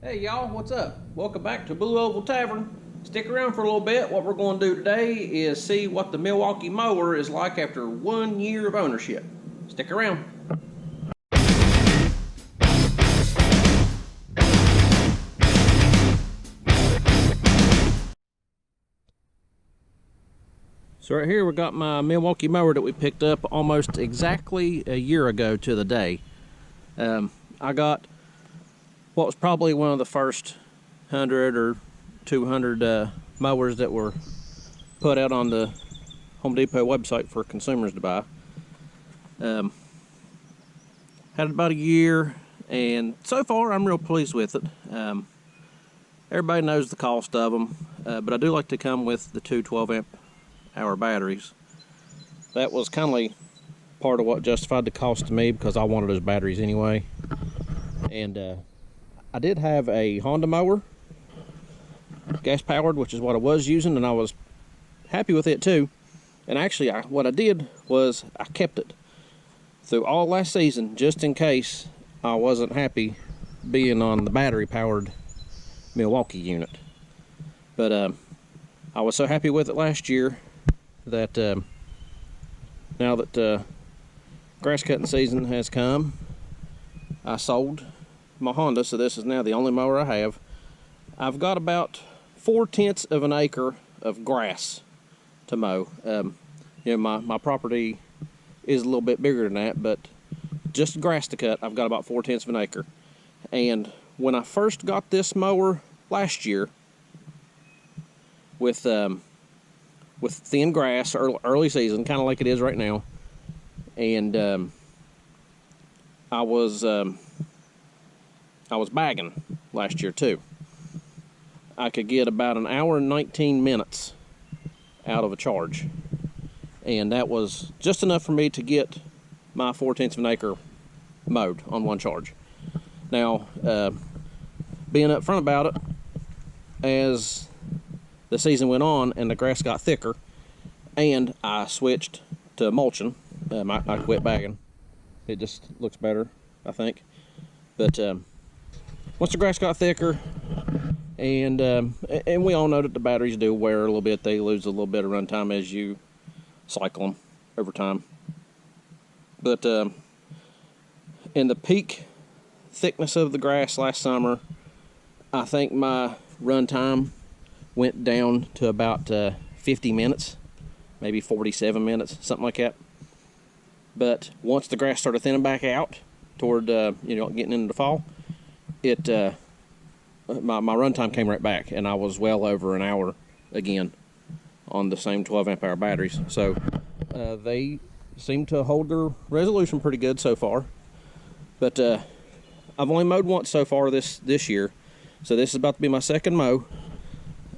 Hey y'all, what's up? Welcome back to Blue Oval Tavern. Stick around for a little bit. What we're going to do today is see what the Milwaukee mower is like after 1 year of ownership. Stick around. So right here we got my Milwaukee mower that we picked up almost exactly a year ago to the day. I got what was probably one of the first 100 or 200 mowers that were put out on the Home Depot website for consumers to buy. Had it about a year, and so far I'm real pleased with it. Everybody knows the cost of them, but I do like to come with the two 12-amp-hour batteries. That was kind of part of what justified the cost to me, because I wanted those batteries anyway. And I did have a Honda mower, gas powered, which is what I was using, and I was happy with it too. And actually what I did was I kept it through all last season, just in case I wasn't happy being on the battery powered Milwaukee unit. But I was so happy with it last year that now that grass cutting season has come, I sold my Honda, so this is now the only mower I have. I've got about 4/10 of an acre of grass to mow. My property is a little bit bigger than that, but just grass to cut, I've got about 4/10 of an acre. And when I first got this mower last year, with thin grass, early season, kind of like it is right now, and I was bagging last year too. I could get about an hour and 19 minutes out of a charge, and that was just enough for me to get my 4/10 of an acre mowed on one charge. Now, being upfront about it, as the season went on and the grass got thicker, and I switched to mulching, I quit bagging. It just looks better, I think. But once the grass got thicker, and we all know that the batteries do wear a little bit. They lose a little bit of runtime as you cycle them over time. But in the peak thickness of the grass last summer, I think my runtime went down to about 50 minutes, maybe 47 minutes, something like that. But once the grass started thinning back out toward getting into the fall, my runtime came right back, and I was well over an hour again on the same 12-amp-hour batteries. So they seem to hold their resolution pretty good so far. But I've only mowed once so far this year, so this is about to be my second mow.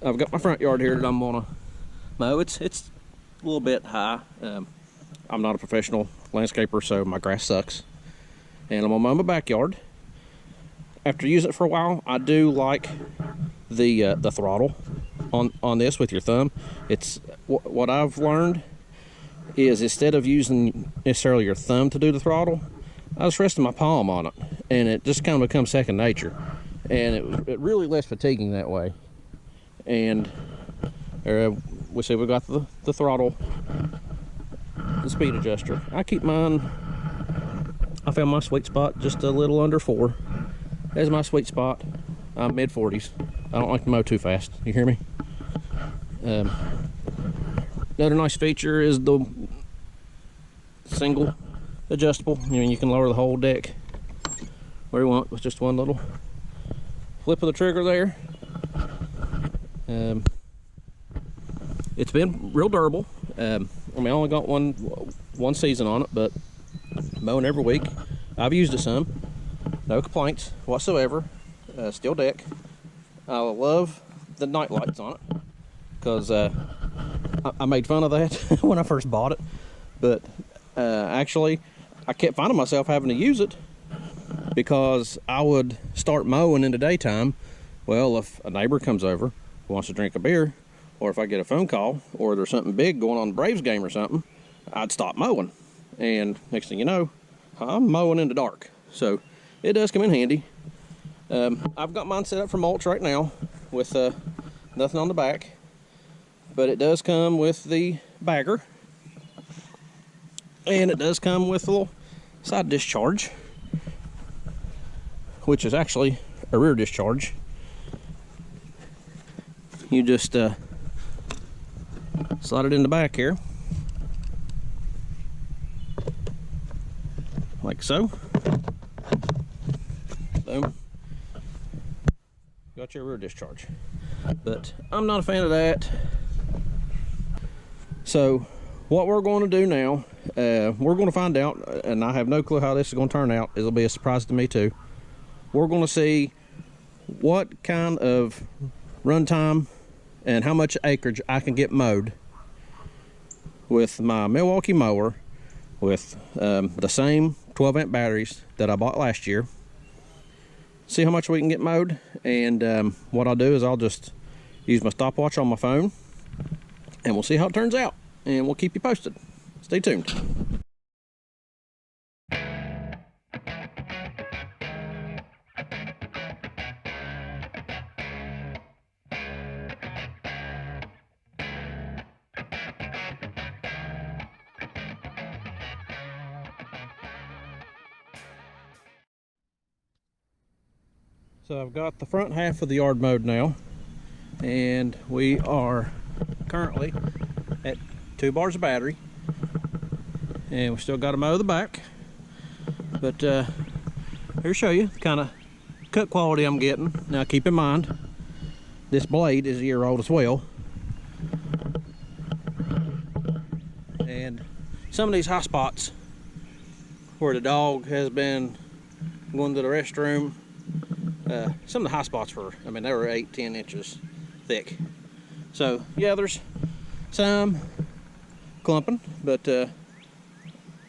I've got my front yard here that I'm gonna mow. It's a little bit high. I'm not a professional landscaper, so my grass sucks. And I'm gonna mow my backyard. After using it for a while, I do like the throttle on this with your thumb. It's what I've learned is, instead of using necessarily your thumb to do the throttle, I just rested my palm on it, and it just kind of becomes second nature, and it really less fatiguing that way. And we see we got the throttle, the speed adjuster. I keep mine. I found my sweet spot just a little under 4. That's my sweet spot. I'm mid-40s. I don't like to mow too fast. You hear me? Another nice feature is the single adjustable. You can lower the whole deck where you want with just one little flip of the trigger there. It's been real durable. I only got one season on it, but mowing every week. I've used it some. No complaints whatsoever. Steel deck. I love the night lights on it, because I made fun of that when I first bought it, but actually I kept finding myself having to use it, because I would start mowing in the daytime. Well, if a neighbor comes over who wants to drink a beer, or if I get a phone call, or there's something big going on in the Braves game or something, I'd stop mowing, and next thing you know, I'm mowing in the dark. So it does come in handy. I've got mine set up for mulch right now with nothing on the back, but it does come with the bagger, and it does come with a little side discharge, which is actually a rear discharge. You just slide it in the back here, like so. Boom. Got your rear discharge. But I'm not a fan of that. So what we're going to do now, we're going to find out, and I have no clue how this is going to turn out. It'll be a surprise to me too. We're going to see what kind of run time and how much acreage I can get mowed with my Milwaukee mower with the same 12-amp batteries that I bought last year. See how much we can get mowed, and what I'll do is I'll just use my stopwatch on my phone, and we'll see how it turns out, and we'll keep you posted. Stay tuned. So I've got the front half of the yard mowed now, and we are currently at 2 bars of battery, and we still got to mow the back. But here to show you the kind of cut quality I'm getting. Now keep in mind, this blade is a year old as well, and some of these high spots where the dog has been going to the restroom, some of the high spots were, I mean, they were 8-10 inches thick. So yeah, there's some clumping, but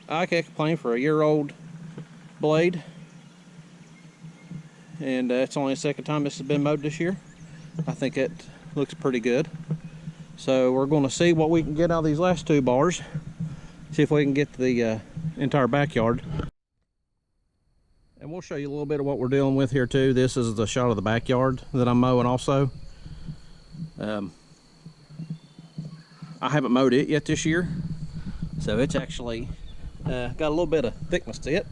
I can't complain for a year-old blade, and it's only the second time this has been mowed this year. I think it looks pretty good. So we're going to see what we can get out of these last 2 bars, see if we can get the entire backyard. And we'll show you a little bit of what we're dealing with here too. This is the shot of the backyard that I'm mowing also. I haven't mowed it yet this year, so it's actually got a little bit of thickness to it.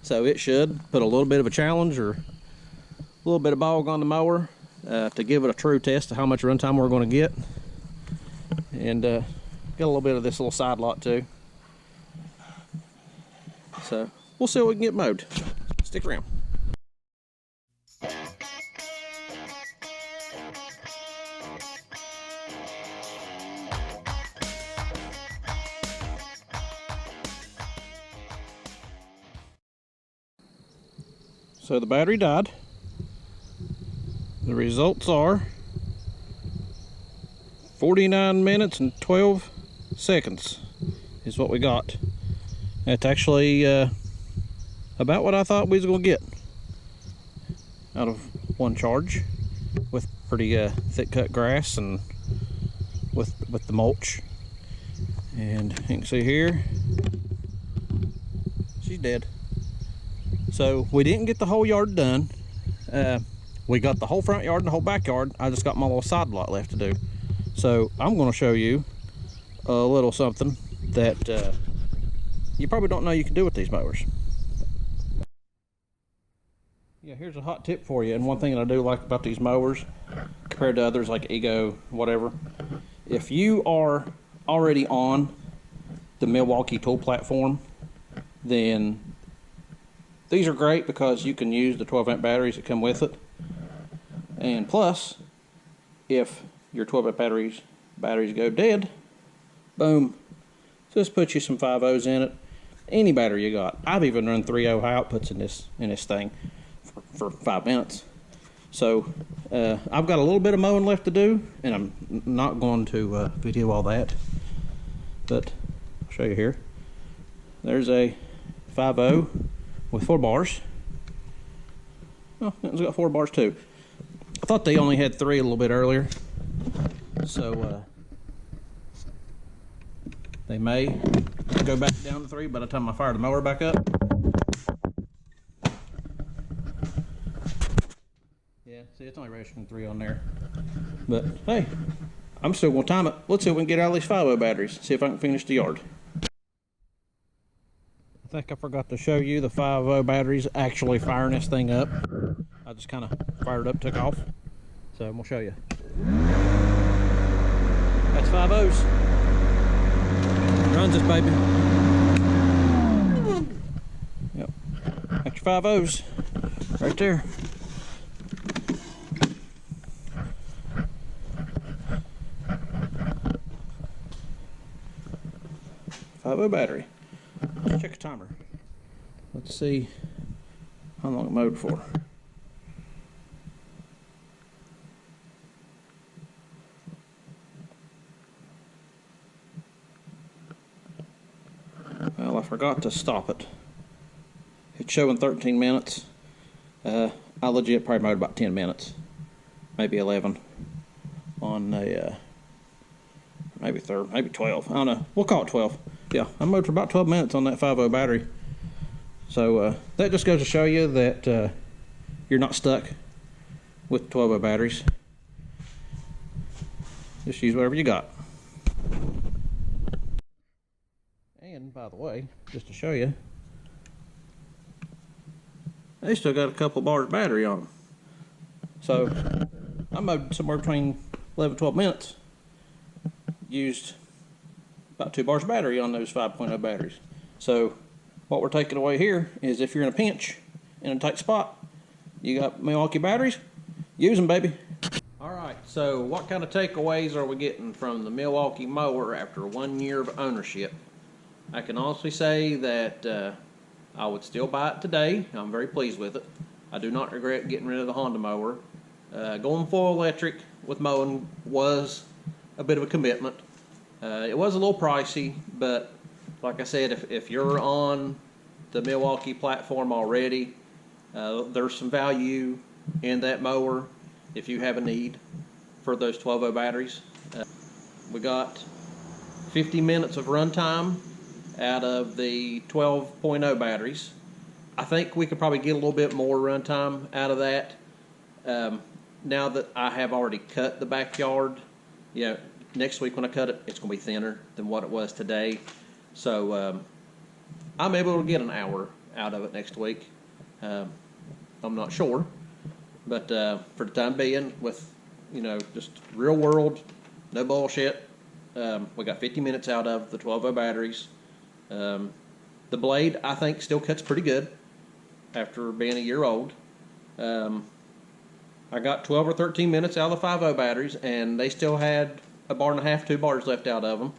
So it should put a little bit of a challenge or a little bit of bog on the mower to give it a true test of how much runtime we're going to get. And got a little bit of this little side lot too. So we'll see what we can get mowed. Stick around. So the battery died. The results are 49 minutes and 12 seconds is what we got. That's actually about what I thought we was going to get out of one charge, with pretty thick cut grass and with the mulch. And you can see here, she's dead. So we didn't get the whole yard done. We got the whole front yard and the whole backyard. I just got my little side lot left to do. So I'm going to show you a little something that you probably don't know you can do with these mowers. Yeah, here's a hot tip for you, and one thing that I do like about these mowers compared to others like Ego, whatever. If you are already on the Milwaukee tool platform, then these are great because you can use the 12-amp batteries that come with it. And plus, if your 12-amp batteries go dead, boom, just put you some 5.0s in it. Any battery you got. I've even run 3.0 high outputs in this thing for 5 minutes. So I've got a little bit of mowing left to do, and I'm not going to video all that, but I'll show you here. There's a 5.0 with 4 bars. Oh, it's got 4 bars too. I thought they only had 3 a little bit earlier, so they may go back down to 3 by the time I fire the mower back up. Yeah, see, it's only registering 3 on there. But hey, I'm still gonna time it. Let's see if we can get out of these 5.0 batteries. See if I can finish the yard. I think I forgot to show you the 5.0 batteries actually firing this thing up. I just kind of fired it up, took off. So I'm gonna show you. That's 5.0s. Runs this baby. Yep. That's your 5.0s. Right there. Battery. Let's check a timer. Let's see how long it mowed for. Well, I forgot to stop it. It's showing 13 minutes. I legit probably mowed about 10 minutes, maybe 11 on a maybe 12. I don't know. We'll call it 12. Yeah, I mowed for about 12 minutes on that 5.0 battery. So that just goes to show you that you're not stuck with 12.0 batteries. Just use whatever you got. And by the way, just to show you, they still got a couple bars of battery on them. So I mowed somewhere between 11 and 12 minutes. Used about 2 bars of battery on those 5.0 batteries. So what we're taking away here is if you're in a pinch, in a tight spot, you got Milwaukee batteries, use them, baby. Alright, so what kind of takeaways are we getting from the Milwaukee mower after 1 year of ownership? I can honestly say that I would still buy it today. I'm very pleased with it. I do not regret getting rid of the Honda mower. Going full electric with mowing was a bit of a commitment. It was a little pricey, but like I said, if you're on the Milwaukee platform already, there's some value in that mower if you have a need for those 12.0 batteries. We got 50 minutes of runtime out of the 12.0 batteries. I think we could probably get a little bit more runtime out of that. Now that I have already cut the backyard, you know, next week when I cut it, it's going to be thinner than what it was today. So I'm able to get an hour out of it next week. I'm not sure, but for the time being, with, you know, just real world, no bullshit, we got 50 minutes out of the 12.0 batteries. The blade, I think, still cuts pretty good after being a year old. I got 12 or 13 minutes out of the 5.0 batteries, and they still had 1.5 bars, 2 bars left out of them.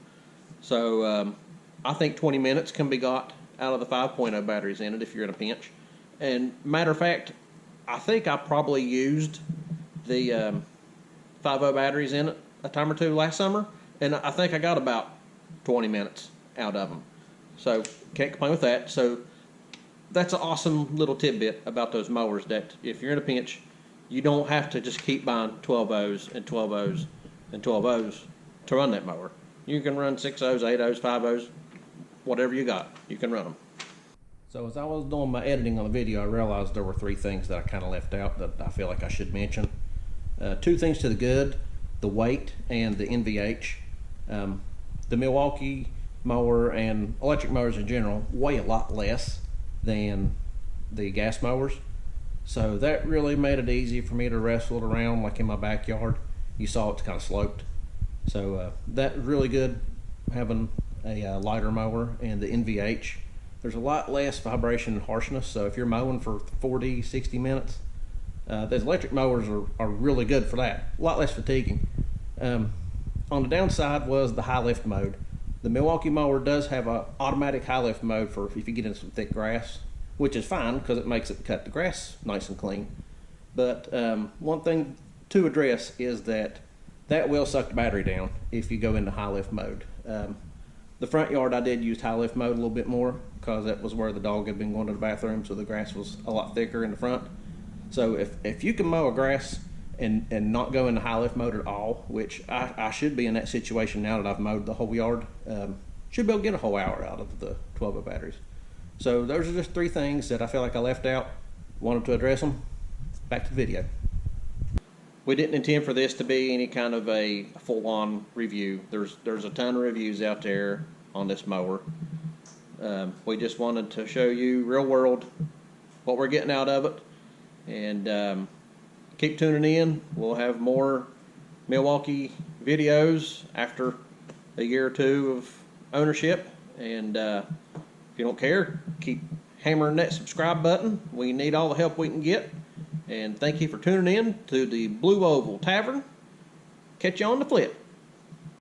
So I think 20 minutes can be got out of the 5.0 batteries in it if you're in a pinch. And matter of fact, I think I probably used the 5.0 batteries in it a time or two last summer, and I think I got about 20 minutes out of them. So can't complain with that. So that's an awesome little tidbit about those mowers, that if you're in a pinch, you don't have to just keep buying 12.0s and 12.0s and 12.0s to run that mower. You can run 6.0s, 8.0s, 5.0s, whatever you got, you can run them. So as I was doing my editing on the video, I realized there were 3 things that I kind of left out that I feel like I should mention. 2 things to the good: the weight and the NVH. The Milwaukee mower and electric mowers in general weigh a lot less than the gas mowers. So that really made it easy for me to wrestle it around, like in my backyard. You saw it's kind of sloped. So that's really good, having a lighter mower. And the NVH, there's a lot less vibration and harshness. So if you're mowing for 40, 60 minutes, those electric mowers are really good for that. A lot less fatiguing. On the downside was the high lift mode. The Milwaukee mower does have an automatic high lift mode for if you get in some thick grass, which is fine because it makes it cut the grass nice and clean. But one thing to address is that will suck the battery down if you go into high lift mode. The front yard, I did use high lift mode a little bit more because that was where the dog had been going to the bathroom, so the grass was a lot thicker in the front. So if you can mow a grass and not go into high lift mode at all, which I should be in that situation now that I've mowed the whole yard, should be able to get a whole hour out of the 12.0 batteries. So those are just 3 things that I feel like I left out. Wanted to address them. Back to the video. we didn't intend for this to be any kind of a full-on review. There's a ton of reviews out there on this mower. We just wanted to show you real world what we're getting out of it, and keep tuning in. We'll have more Milwaukee videos after a year or two of ownership, and if you don't care, keep hammering that subscribe button. We need all the help we can get. And thank you for tuning in to the Blue Oval Tavern. Catch you on the flip.